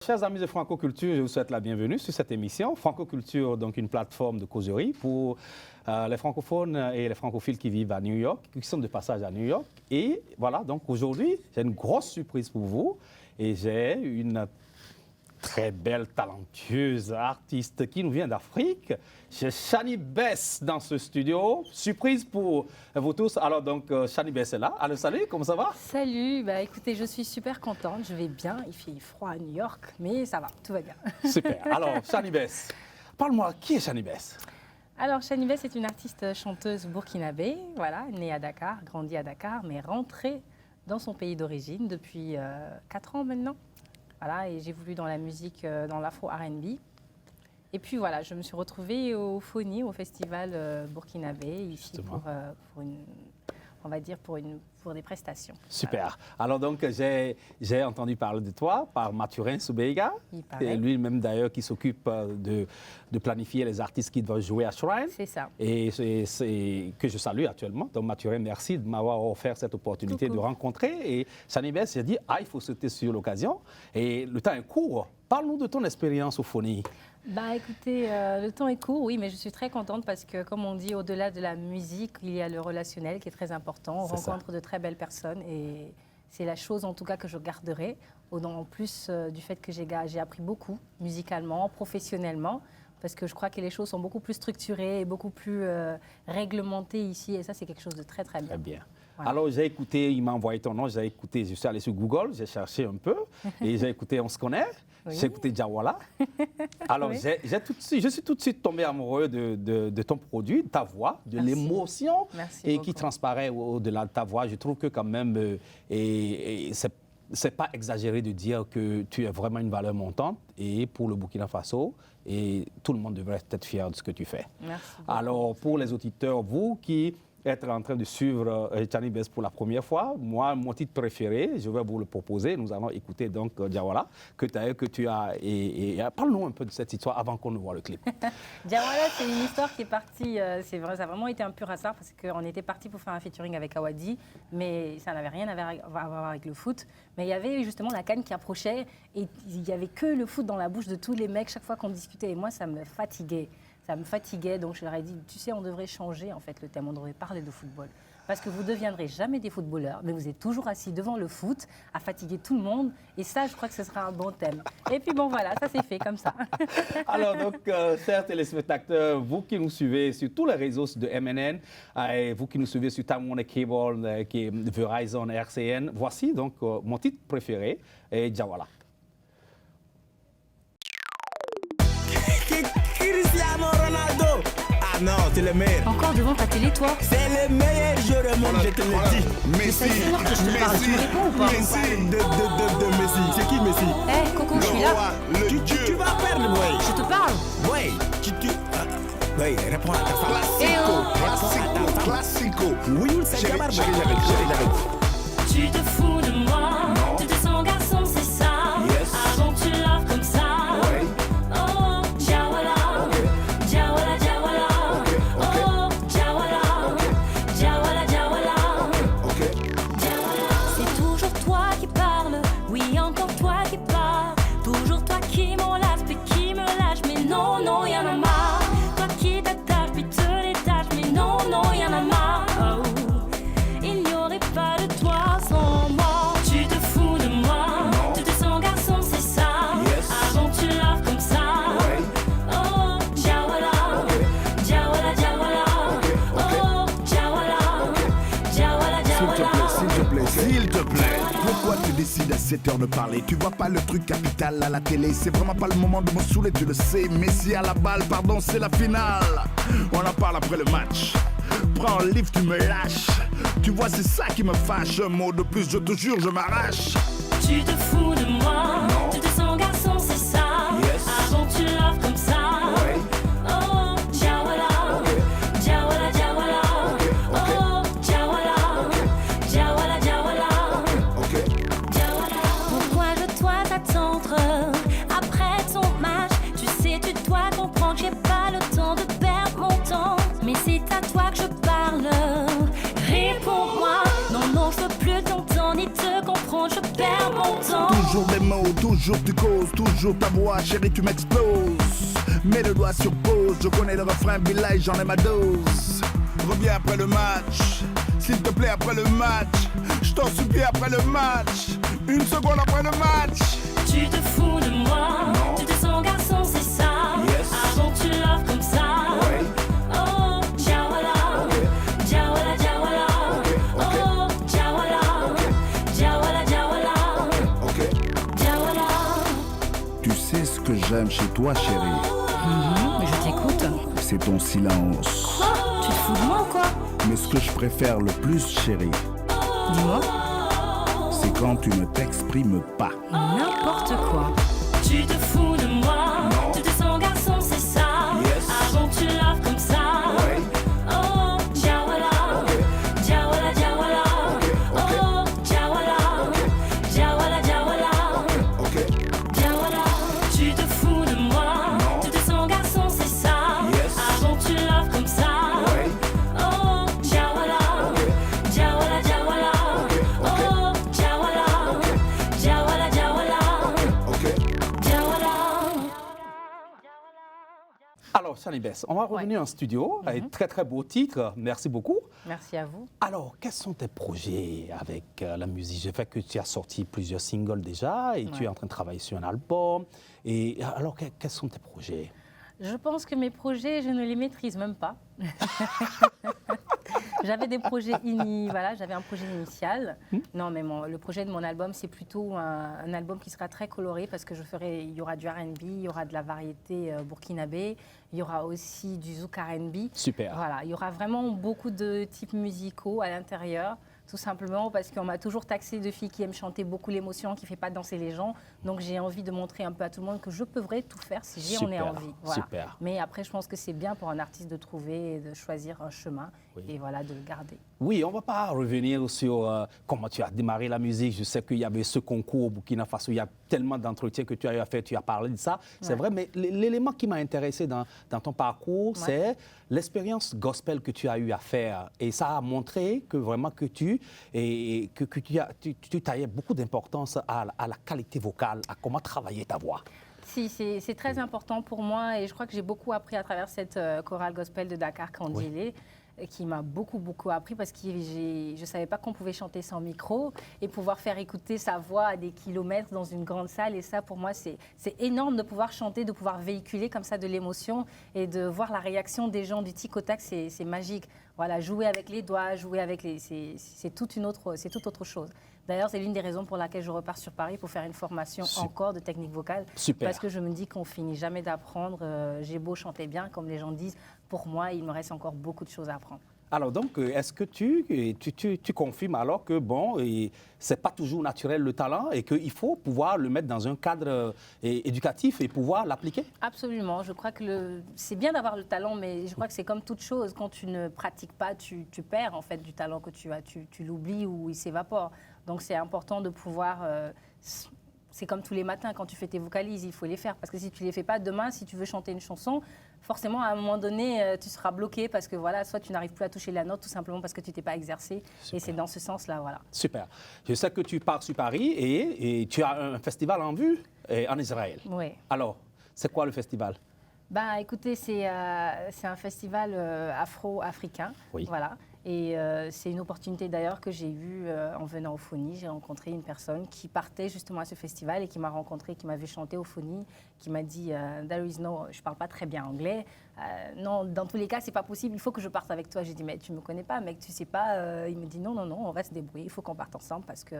Chers amis de Francoculture, je vous souhaite la bienvenue sur cette émission. Francoculture, donc une plateforme de causerie pour les francophones et les francophiles qui vivent à New York, qui sont de passage à New York. Et voilà, donc aujourd'hui, j'ai une grosse surprise pour vous et j'ai une très belle, talentueuse artiste qui nous vient d'Afrique. J'ai Shani Bess dans ce studio. Surprise pour vous tous. Alors donc, Shani Bess est là. Allô, salut, comment ça va? Salut, bah écoutez, je suis super contente, je vais bien. Il fait froid à New York, mais ça va, tout va bien. Super. Alors, Shani Bess, parle-moi, qui est Shani Bess? Alors, Shani Bess est une artiste chanteuse burkinabé, voilà, née à Dakar, grandie à Dakar, mais rentrée dans son pays d'origine depuis 4 ans maintenant. Voilà, et j'ai voulu dans la musique, dans l'afro R&B. Et puis voilà, je me suis retrouvée au FONI, au festival burkinabé, ici pour des prestations. Super. Voilà. Alors donc, j'ai entendu parler de toi par Mathurin Soubeiga, et lui-même d'ailleurs qui s'occupe de planifier les artistes qui doivent jouer à Shrine. C'est ça. Et c'est que je salue actuellement. Donc Mathurin, merci de m'avoir offert cette opportunité de rencontrer. Et Shani Bess, j'ai dit, il faut sauter sur l'occasion. Et le temps est court. Parle-nous de ton expérience au FONI. Bah écoutez, le temps est court, oui, mais je suis très contente parce que, comme on dit, au-delà de la musique, il y a le relationnel qui est très important. On rencontre de très belles personnes et c'est la chose, en tout cas, que je garderai. En plus du fait que j'ai appris beaucoup, musicalement, professionnellement, parce que je crois que les choses sont beaucoup plus structurées et beaucoup plus réglementées ici. Et ça, c'est quelque chose de très, très bien. Très bien. Voilà. Alors, j'ai écouté, il m'a envoyé ton nom, j'ai écouté, je suis allé sur Google, j'ai cherché un peu et j'ai écouté On se connaît, j'ai écouté Djawala. Alors, je suis tout de suite tombé amoureux de ton produit, de ta voix, de l'émotion qui transparaît au-delà de ta voix. Je trouve que quand même, c'est pas exagéré de dire que tu es vraiment une valeur montante et pour le Burkina Faso, et tout le monde devrait être fier de ce que tu fais. Merci beaucoup. Alors, pour les auditeurs, vous qui être en train de suivre Shani Bess pour la première fois. Moi, mon titre préféré, je vais vous le proposer. Nous allons écouter donc Djawala, que tu as. Et parle-nous un peu de cette histoire avant qu'on ne voit le clip. Djawala, c'est une histoire qui est partie. C'est vrai, ça a vraiment été un pur hasard parce qu'on était parti pour faire un featuring avec Awadi, mais ça n'avait rien à voir avec le foot. Mais il y avait justement la CAN qui approchait et il n'y avait que le foot dans la bouche de tous les mecs chaque fois qu'on discutait. Et moi, ça me fatiguait. Ça me fatiguait, donc je leur ai dit, tu sais, on devrait changer en fait le thème, on devrait parler de football. Parce que vous ne deviendrez jamais des footballeurs, mais vous êtes toujours assis devant le foot, à fatiguer tout le monde. Et ça, je crois que ce sera un bon thème. Et puis bon, voilà, ça s'est fait comme ça. Alors donc, chers téléspectateurs, vous qui nous suivez sur tous les réseaux de MNN, et vous qui nous suivez sur Time Warner Cable, qui est Verizon, RCN, voici donc mon titre préféré, Djawala. Cristiano Ronaldo. Ah non, c'est le meilleur. Encore devant ta télé, toi? C'est le meilleur joueur au monde, je te le dis. Messi. C'est sûr que je te parle, tu me réponds ou pas? Messi, de Messi. C'est qui Messi? Eh, Coco, je suis là. Tu vas perdre, boy. Je te parle. Boy, boy, réponds à ta femme. Classico. Oui, c'est Jamar, Tu te fous de moi, tu te sens garçon, c'est ça. Avant tu laves comme ça. Oh, Djawala, Djawala, Djawala. Oh, Djawala, Djawala, Djawala. C'est toujours toi qui parles, oui encore toi qui parles. Toujours toi qui m'enlace, puis qui me lâche. Mais non, non, y'en a marre. Toi qui t'attaches, puis te détaches. Mais non, non, y'en a marre. Oh, il n'y aurait pas de toi sans moi. Tu te fous de moi, tu te sens garçon, c'est ça. Avant tu laves comme ça. Oh, Djawala, Djawala, Djawala. Oh, Djawala, Djawala, Djawala. S'il te plaît. Pourquoi tu décides à 7h de parler? Tu vois pas le truc capital à la télé? C'est vraiment pas le moment de me saouler, tu le sais. Messi à la balle, pardon, c'est la finale. On en parle après le match. Prends un livre, tu me lâches. Tu vois, c'est ça qui me fâche. Un mot de plus, je te jure, je m'arrache. Tu te fous de moi, tu te sens garçon, c'est ça. Avant tu laves comme ça. Oh, Djawala, Djawala, Djawala. Oh, Djawala, Djawala, Djawala. Pourquoi je dois t'attendre après ton match? Tu sais, tu dois comprendre, j'ai pas le temps de perdre mon temps. Mais c'est à toi que je parle. Réponds-moi. Non, non, je veux plus t'entendre ni te comprendre, je perds mon temps. Toujours des mots, toujours Toujours tu causes, toujours ta voix, chérie, tu m'exploses. Mets le doigt sur pause, je connais le refrain, Bilal, j'en ai ma dose. Reviens après le match, s'il te plaît après le match. Je t'en supplie après le match, une seconde après le match. Tu te fous de moi, Non. tu te sens garçon, c'est ça. Yes. Avant tu l'offres comme ça. Ouais. Oh, Jawala, Ok. Jawala, Jawala. Ok, ok. Oh, Jawala, Jawala, Jawala, Ok. Jawala. Tu sais ce que j'aime chez toi, chérie, Mais je t'écoute. c'est ton silence. Tu te fous de moi ou quoi? Mais ce que je préfère le plus, chérie, Dis-moi. c'est quand tu ne t'exprimes pas. N'importe quoi. Tu te fous de moi, Non. tu te sens garçon, c'est ça. Yes. Avant tu l'offres comme ça. Ouais. Oh, Jawala, Jawala, Jawala. Oh, Jawala, Jawala, Jawala. Ok. Jawala. Tu te fous de moi, Non. tu te sens garçon, c'est ça. Yes. Avant tu l'offres comme ça. Ouais. Oh, Jawala, Jawala, Jawala. Oh, Jawala, Jawala, Jawala. Ok. Jawala. Alors, Shani Bess, on va revenir en studio avec très très beau titre. Merci beaucoup. Merci à vous. Alors, quels sont tes projets avec la musique? Je sais que tu as sorti plusieurs singles déjà et tu es en train de travailler sur un album. Et alors, quels sont tes projets? Je pense que mes projets, je ne les maîtrise même pas. J'avais des projets voilà, j'avais un projet initial. Non, mais le projet de mon album, c'est plutôt un album qui sera très coloré parce que il y aura du R&B, il y aura de la variété burkinabé, il y aura aussi du zouk R&B. Super. Voilà, il y aura vraiment beaucoup de types musicaux à l'intérieur. Tout simplement parce qu'on m'a toujours taxé de fille qui aime chanter beaucoup l'émotion, qui ne fait pas danser les gens. Donc j'ai envie de montrer un peu à tout le monde que je pourrais tout faire si j'en ai Super, envie. Voilà. super. Mais après, je pense que c'est bien pour un artiste de trouver et de choisir un chemin et voilà, de le garder. Oui, on ne va pas revenir sur comment tu as démarré la musique. Je sais qu'il y avait ce concours au Burkina Faso. Il y a tellement d'entretiens que tu as eu à faire. Tu as parlé de ça. C'est vrai, mais l'élément qui m'a intéressé dans ton parcours, c'est l'expérience gospel que tu as eu à faire. Et ça a montré que vraiment que tu taillais beaucoup d'importance à la qualité vocale, à comment travailler ta voix. Si, c'est très important pour moi et je crois que j'ai beaucoup appris à travers cette chorale gospel de Dakar Kandilé. Qui m'a beaucoup appris parce que je ne savais pas qu'on pouvait chanter sans micro et pouvoir faire écouter sa voix à des kilomètres dans une grande salle. Et ça, pour moi, c'est énorme de pouvoir chanter, de pouvoir véhiculer comme ça de l'émotion et de voir la réaction des gens du tic au tac, c'est magique. Voilà, jouer avec les doigts, jouer avec c'est toute autre chose. D'ailleurs, c'est l'une des raisons pour laquelle je repars sur Paris pour faire une formation encore de technique vocale. Super. Parce que je me dis qu'on finit jamais d'apprendre. J'ai beau chanter bien, comme les gens disent, pour moi, il me reste encore beaucoup de choses à apprendre. Alors donc, est-ce que tu confirmes alors que bon, c'est pas toujours naturel le talent et qu'il faut pouvoir le mettre dans un cadre éducatif et pouvoir l'appliquer? Absolument. Je crois que c'est bien d'avoir le talent, mais je crois que c'est comme toute chose. Quand tu ne pratiques pas, tu perds en fait du talent que tu as. Tu l'oublies ou il s'évapore. Donc c'est important de pouvoir... c'est comme tous les matins, quand tu fais tes vocalises, il faut les faire. Parce que si tu ne les fais pas, demain, si tu veux chanter une chanson, forcément, à un moment donné, tu seras bloqué parce que voilà, soit tu n'arrives plus à toucher la note, tout simplement parce que tu t'es pas exercé. Super. Et c'est dans ce sens-là, voilà. Super. Je sais que tu pars sur Paris et tu as un festival en vue en Israël. Oui. Alors, c'est quoi le festival? Bah, écoutez, c'est un festival afro-africain. Oui. Voilà. Et c'est une opportunité d'ailleurs que j'ai eue en venant au Phony. J'ai rencontré une personne qui partait justement à ce festival et qui m'a rencontré, qui m'a vu chanter au Phony, qui m'a dit There is no, je parle pas très bien anglais. Non, dans tous les cas, c'est pas possible. Il faut que je parte avec toi. J'ai dit mais tu me connais pas, mec, tu sais pas. Il me dit non, on reste débrouillé. Il faut qu'on parte ensemble parce que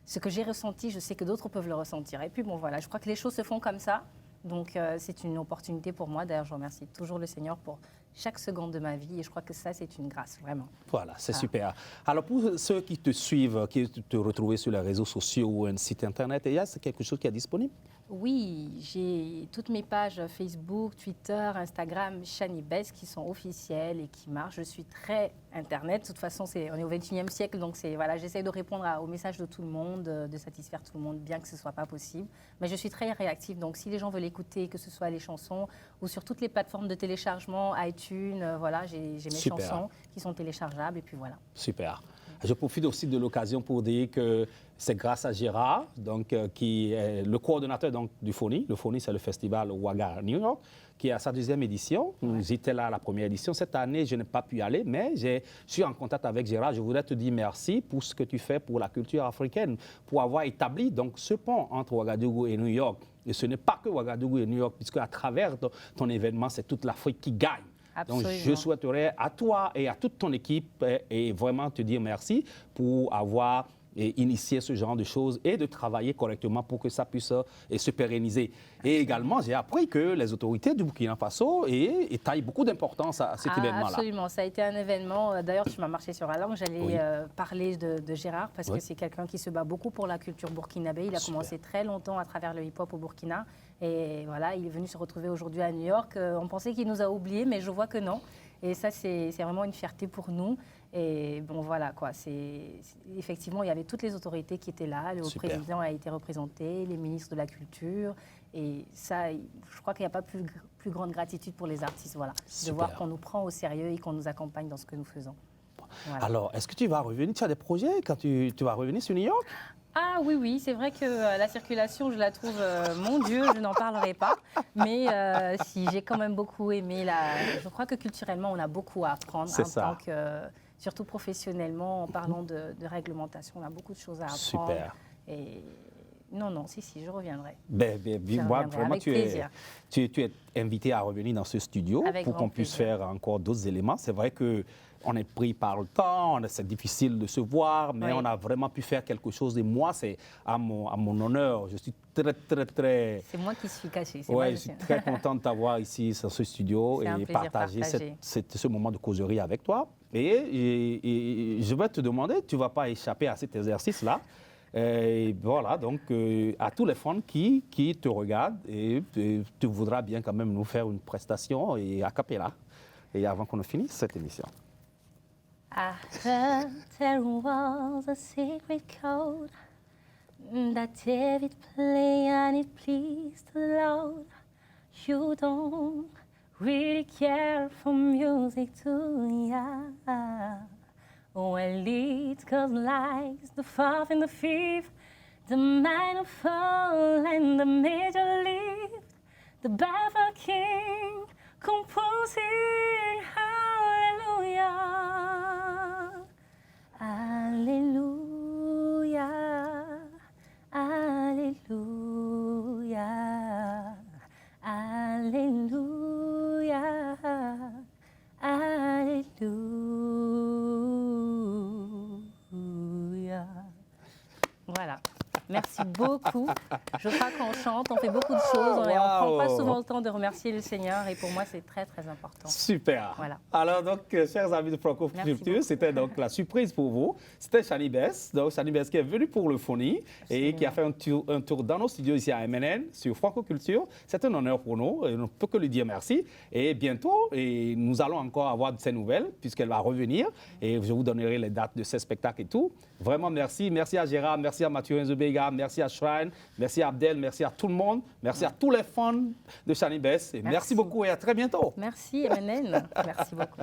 ce que j'ai ressenti, je sais que d'autres peuvent le ressentir. Et puis bon voilà, je crois que les choses se font comme ça. Donc c'est une opportunité pour moi. D'ailleurs, je remercie toujours le Seigneur pour chaque seconde de ma vie et je crois que ça, c'est une grâce, vraiment. Voilà, c'est super. Alors, pour ceux qui te suivent, qui te retrouvent sur les réseaux sociaux ou un site internet, c'est quelque chose qui est disponible? Oui, j'ai toutes mes pages Facebook, Twitter, Instagram, Shani Bess qui sont officielles et qui marchent. Je suis très Internet. De toute façon, on est au XXIe siècle, donc voilà, j'essaie de répondre aux messages de tout le monde, de satisfaire tout le monde, bien que ce ne soit pas possible. Mais je suis très réactive, donc si les gens veulent écouter, que ce soit les chansons ou sur toutes les plateformes de téléchargement, iTunes, voilà, j'ai mes chansons qui sont téléchargeables et puis voilà. Super. Je profite aussi de l'occasion pour dire que c'est grâce à Gérard, donc, qui est le coordonnateur donc, du FONI. Le FONI, c'est le festival Waga à New York, qui est à sa 2e édition. Nous étions là à la première édition. Cette année, je n'ai pas pu y aller, mais je suis en contact avec Gérard. Je voudrais te dire merci pour ce que tu fais pour la culture africaine, pour avoir établi donc, ce pont entre Ouagadougou et New York. Et ce n'est pas que Ouagadougou et New York, puisque à travers ton événement, c'est toute l'Afrique qui gagne. Absolument. Donc, je souhaiterais à toi et à toute ton équipe et vraiment te dire merci pour avoir initié ce genre de choses et de travailler correctement pour que ça puisse se pérenniser. Et également, j'ai appris que les autorités du Burkina Faso taillent beaucoup d'importance à cet événement-là. Absolument, ça a été un événement. D'ailleurs, tu m'as marché sur la langue. J'allais parler de Gérard parce que c'est quelqu'un qui se bat beaucoup pour la culture burkinabé. Il a commencé très longtemps à travers le hip-hop au Burkina. Et voilà, il est venu se retrouver aujourd'hui à New York. On pensait qu'il nous a oubliés, mais je vois que non. Et ça, c'est vraiment une fierté pour nous. Et bon, voilà, quoi. Effectivement, il y avait toutes les autorités qui étaient là. Le président a été représenté, les ministres de la Culture. Et ça, je crois qu'il n'y a pas plus grande gratitude pour les artistes, voilà. De voir qu'on nous prend au sérieux et qu'on nous accompagne dans ce que nous faisons. Voilà. Alors, est-ce que tu vas revenir? Tu as des projets quand tu vas revenir sur New York? Ah oui, c'est vrai que la circulation, je la trouve, mon Dieu, je n'en parlerai pas. Mais si j'ai quand même beaucoup aimé, je crois que culturellement, on a beaucoup à apprendre. Tant que, surtout professionnellement, en parlant de réglementation, on a beaucoup de choses à apprendre. Super. Et non, si, je reviendrai. Moi, vraiment, tu es invité à revenir dans ce studio pour qu'on puisse faire encore d'autres éléments. C'est vrai que on est pris par le temps, c'est difficile de se voir, mais on a vraiment pu faire quelque chose. Et moi, c'est à mon honneur. Je suis très... C'est moi qui suis cachée. Oui, je suis très content de t'avoir ici dans ce studio et partager ce moment de causerie avec toi. Et je vais te demander, tu ne vas pas échapper à cet exercice-là. Et voilà, donc à tous les fans qui te regardent, et tu voudras bien quand même nous faire une prestation et a cappella. Et avant qu'on finisse cette émission. I heard there was a secret code that David played and it pleased the Lord. You don't really care for music, do ya? Well, it's 'cause like the fourth and the fifth, the minor fall and the major lift, the baffled king composing hallelujah. Alléluia, Alléluia, Alléluia, Alléluia. Voilà. Merci beaucoup. Je crois qu'on chante, on fait beaucoup de choses. On ne prend pas souvent le temps de remercier le Seigneur et pour moi, c'est très, très important. Super. Voilà. Alors, donc, chers amis de Franco Culture, c'était donc la surprise pour vous. C'était Shani Bess, donc Shani Bess qui est venue pour le FONI et qui a fait un tour dans nos studios ici à MNN sur Franco Culture. C'est un honneur pour nous et on ne peut que lui dire merci. Et bientôt, nous allons encore avoir de ses nouvelles puisqu'elle va revenir et je vous donnerai les dates de ses spectacles et tout. Vraiment, merci. Merci à Gérard, merci à Mathieu Nzobega, merci à Shrine, merci à Abdel, merci à tout le monde, merci à tous les fans de Shani Bess. Merci beaucoup et à très bientôt. Merci MNN, merci beaucoup.